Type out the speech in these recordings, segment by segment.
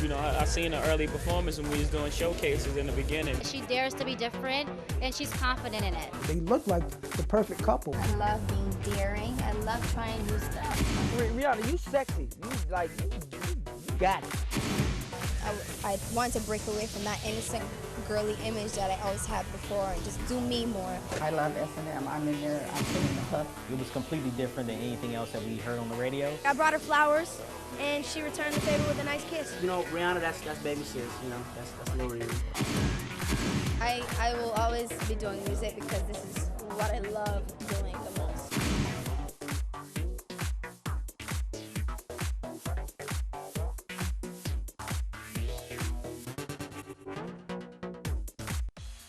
You know, I seen her early performance when we was doing showcases in the beginning. She dares to be different, and she's confident in it. They look like the perfect couple. I love being daring. I love trying new stuff. Rihanna, you sexy. You got it. I wanted to break away from that innocent, girly image that I always had before and just do me more. I love S&M. I'm in there, I'm feeling the huff. It was completely different than anything else that we heard on the radio. I brought her flowers, and she returned the favor with a nice kiss. You know, Rihanna, that's baby sis, you know, that's little Rihanna. I will always be doing music because this is what I love doing the most.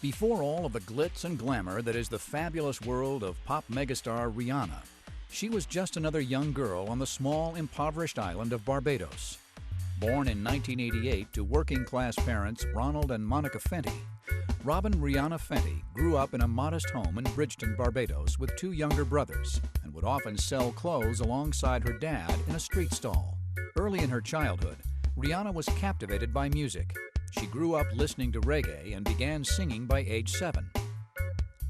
Before all of the glitz and glamour that is the fabulous world of pop megastar Rihanna, she was just another young girl on the small, impoverished island of Barbados. Born in 1988 to working-class parents Ronald and Monica Fenty, Robin Rihanna Fenty grew up in a modest home in Bridgeton, Barbados, with two younger brothers, and would often sell clothes alongside her dad in a street stall. Early in her childhood, Rihanna was captivated by music. She grew up listening to reggae and began singing by age 7.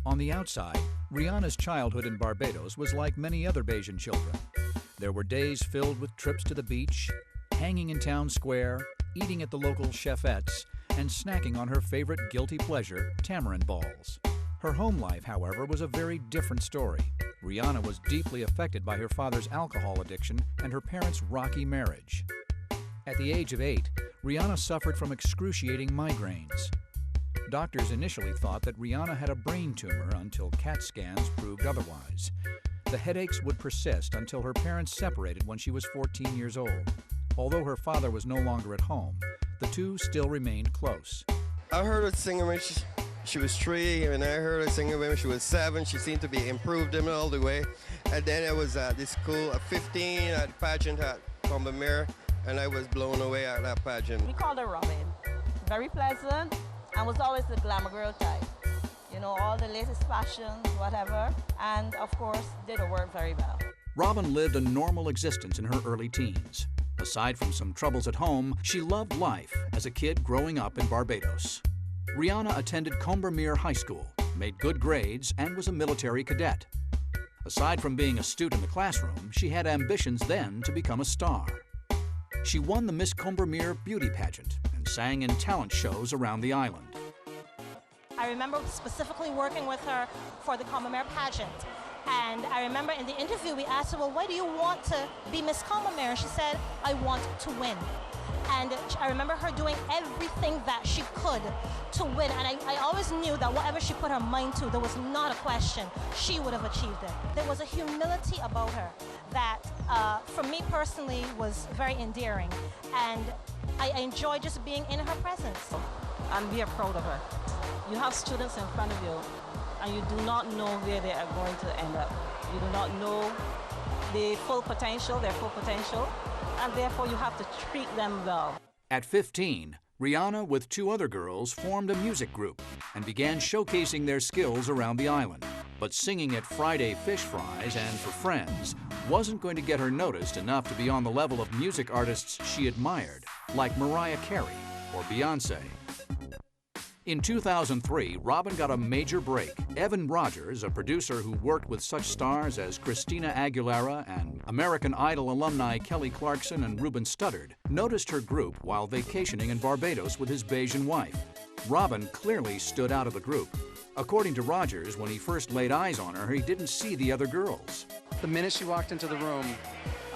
On the outside, Rihanna's childhood in Barbados was like many other Bajan children. There were days filled with trips to the beach, hanging in town square, eating at the local chefettes, and snacking on her favorite guilty pleasure, tamarind balls. Her home life, however, was a very different story. Rihanna was deeply affected by her father's alcohol addiction and her parents' rocky marriage. At the age of 8, Rihanna suffered from excruciating migraines. Doctors initially thought that Rihanna had a brain tumor until CAT scans proved otherwise. The headaches would persist until her parents separated when she was 14 years old. Although her father was no longer at home, the two still remained close. I heard her singing when she was 3, and I heard her singing when she was 7. She seemed to be improved in all the way. And then I was at this school at 15 at the pageant at Combermere, and I was blown away at that pageant. We called her Robin. Very pleasant, and was always the glamour girl type. You know, all the latest fashions, whatever, and of course, did her work very well. Robin lived a normal existence in her early teens. Aside from some troubles at home, she loved life as a kid growing up in Barbados. Rihanna attended Combermere High School, made good grades, and was a military cadet. Aside from being astute in the classroom, she had ambitions then to become a star. She won the Miss Combermere beauty pageant and sang in talent shows around the island. I remember specifically working with her for the Combermere pageant. And I remember in the interview, we asked her, well, why do you want to be Miss Combermere? And she said, I want to win. And I remember her doing everything that she could to win. And I always knew that whatever she put her mind to, there was not a question. She would have achieved it. There was a humility about her that, for me personally, was very endearing. And I enjoy just being in her presence. And we are proud of her. You have students in front of you, and you do not know where they are going to end up. You do not know their full potential, and therefore you have to treat them well. At 15, Rihanna, with two other girls, formed a music group and began showcasing their skills around the island. But singing at Friday fish fries and for friends wasn't going to get her noticed enough to be on the level of music artists she admired, like Mariah Carey or Beyonce. In 2003, Robin got a major break. Evan Rogers, a producer who worked with such stars as Christina Aguilera and American Idol alumni Kelly Clarkson and Ruben Studdard, noticed her group while vacationing in Barbados with his Bajan wife. Robin clearly stood out of the group. According to Rogers, when he first laid eyes on her, he didn't see the other girls. The minute she walked into the room,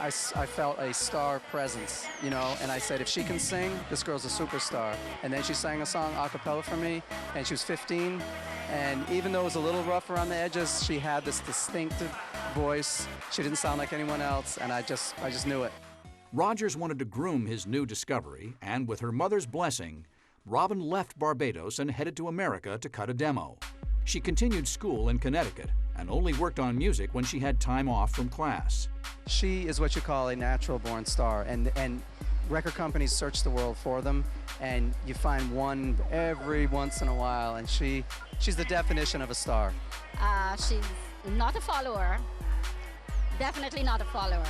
I felt a star presence, you know, and I said, if she can sing, this girl's a superstar. And then she sang a song a cappella for me, and she was 15, and even though it was a little rough around the edges, she had this distinctive voice. She didn't sound like anyone else, and I just knew it. Rogers wanted to groom his new discovery, and with her mother's blessing, Robin left Barbados and headed to America to cut a demo. She continued school in Connecticut and only worked on music when she had time off from class. She is what you call a natural-born star, and record companies search the world for them, and you find one every once in a while, and she's the definition of a star. She's not a follower, definitely not a follower.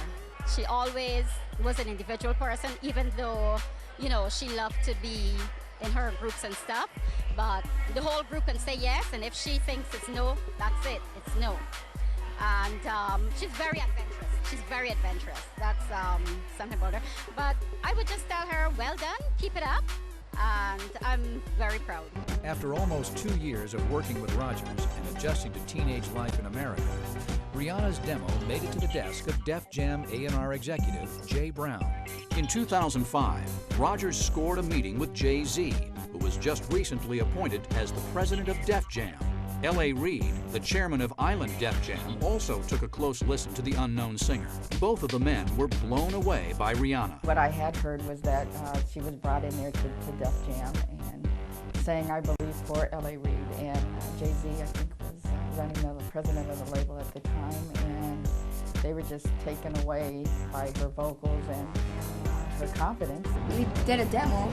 She always was an individual person, even though you know, she loved to be in her groups and stuff, but the whole group can say yes, and if she thinks it's no, that's it, it's no. And she's very adventurous. She's very adventurous. That's something about her. But I would just tell her, well done, keep it up, and I'm very proud. After almost 2 years of working with Rogers and adjusting to teenage life in America, Rihanna's demo made it to the desk of Def Jam A&R executive Jay Brown. In 2005, Rogers scored a meeting with Jay-Z, who was just recently appointed as the president of Def Jam. L.A. Reid, the chairman of Island Def Jam, also took a close listen to the unknown singer. Both of the men were blown away by Rihanna. What I had heard was that she was brought in there to Def Jam and sang I Believe for L.A. Reid, and Jay-Z, I think, was running the president of the label at the time, and they were just taken away by her vocals and her confidence. We did a demo,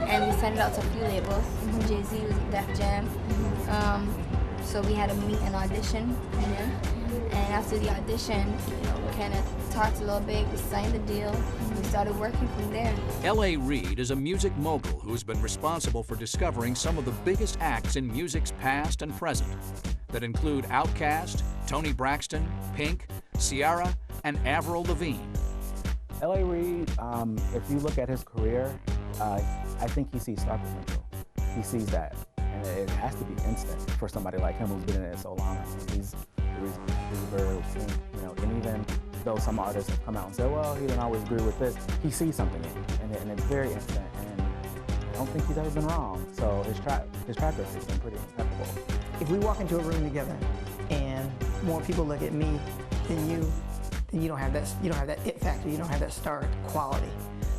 and we sent it out to a few labels. Jay-Z was at Def Jam. So we had to meet an audition, and after the audition, you know, we kind of talked a little bit, we signed the deal, and we started working from there. L.A. Reid is a music mogul who's been responsible for discovering some of the biggest acts in music's past and present that include Outkast, Toni Braxton, Pink, Ciara, and Avril Lavigne. L.A. Reid, if you look at his career, I think he sees star potential. He sees that. And it has to be instant for somebody like him who's been in it so long. He's the reason you know, and even though some artists have come out and said, well, he didn't always agree with this, he sees something in it, and it's very instant, and I don't think he's ever been wrong. So his track record has been pretty impeccable. If we walk into a room together and more people look at me than you don't have that it factor, you don't have that star quality.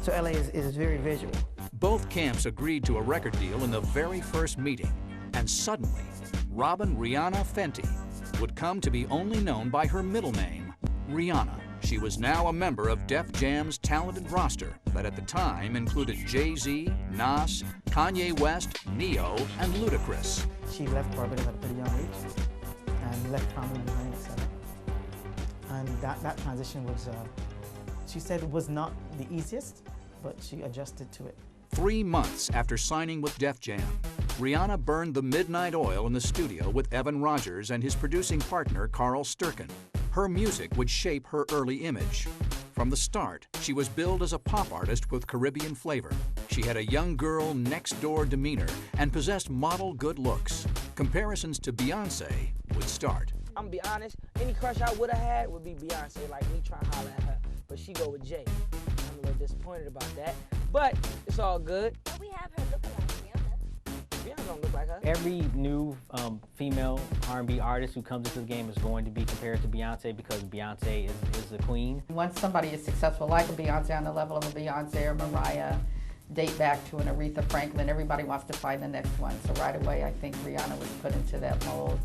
So LA is very visual. Both camps agreed to a record deal in the very first meeting, and suddenly, Robin Rihanna Fenty would come to be only known by her middle name, Rihanna. She was now a member of Def Jam's talented roster that at the time included Jay-Z, Nas, Kanye West, Ne-Yo, and Ludacris. She left Barbados at a pretty young age and left family behind, etc. And that transition was, she said, it was not the easiest, but she adjusted to it. 3 months after signing with Def Jam, Rihanna burned the midnight oil in the studio with Evan Rogers and his producing partner, Carl Sturken. Her music would shape her early image. From the start, she was billed as a pop artist with Caribbean flavor. She had a young girl next-door demeanor and possessed model good looks. Comparisons to Beyonce would start. I'm gonna be honest, any crush I would have had would be Beyonce, like me trying to holler at her. But she go with Jay. I'm a little disappointed about that. But it's all good. But we have her looking like Rihanna. Rihanna don't look like her. Every new female R&B artist who comes into the game is going to be compared to Beyonce because Beyonce is the queen. Once somebody is successful, like a Beyonce, on the level of a Beyonce or Mariah, date back to an Aretha Franklin, everybody wants to find the next one. So right away, I think Rihanna was put into that mold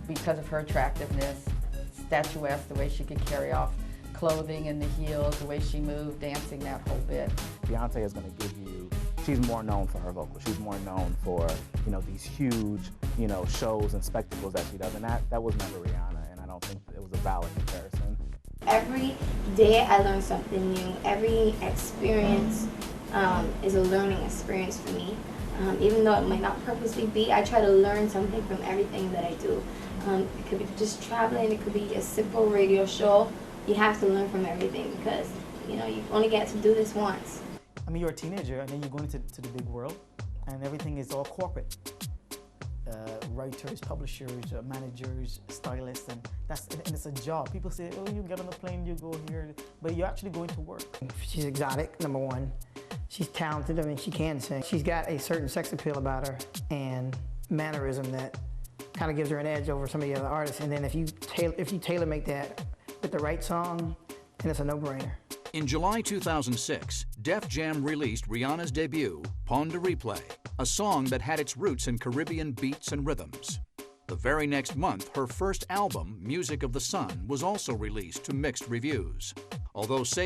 because of her attractiveness, statuesque, the way she could carry off clothing and the heels, the way she moved, dancing, that whole bit. Beyonce is going to give you, she's more known for her vocals. She's more known for, you know, these huge, you know, shows and spectacles that she does. And that was never Rihanna, and I don't think it was a valid comparison. Every day I learn something new. Every experience is a learning experience for me. Even though it might not purposely be, I try to learn something from everything that I do. It could be just traveling, it could be a simple radio show. You have to learn from everything because, you know, you only get to do this once. I mean, you're a teenager and then you go into the big world and everything is all corporate. Writers, publishers, managers, stylists, and it's a job. People say, oh, you get on the plane, you go here, but you're actually going to work. She's exotic, number one. She's talented, I mean, she can sing. She's got a certain sex appeal about her and mannerism that kind of gives her an edge over some of the other artists. And then if you tailor make that with the right song, then it's a no-brainer. In July 2006, Def Jam released Rihanna's debut, Pon de Replay, a song that had its roots in Caribbean beats and rhythms. The very next month, her first album, Music of the Sun, was also released to mixed reviews. Although sales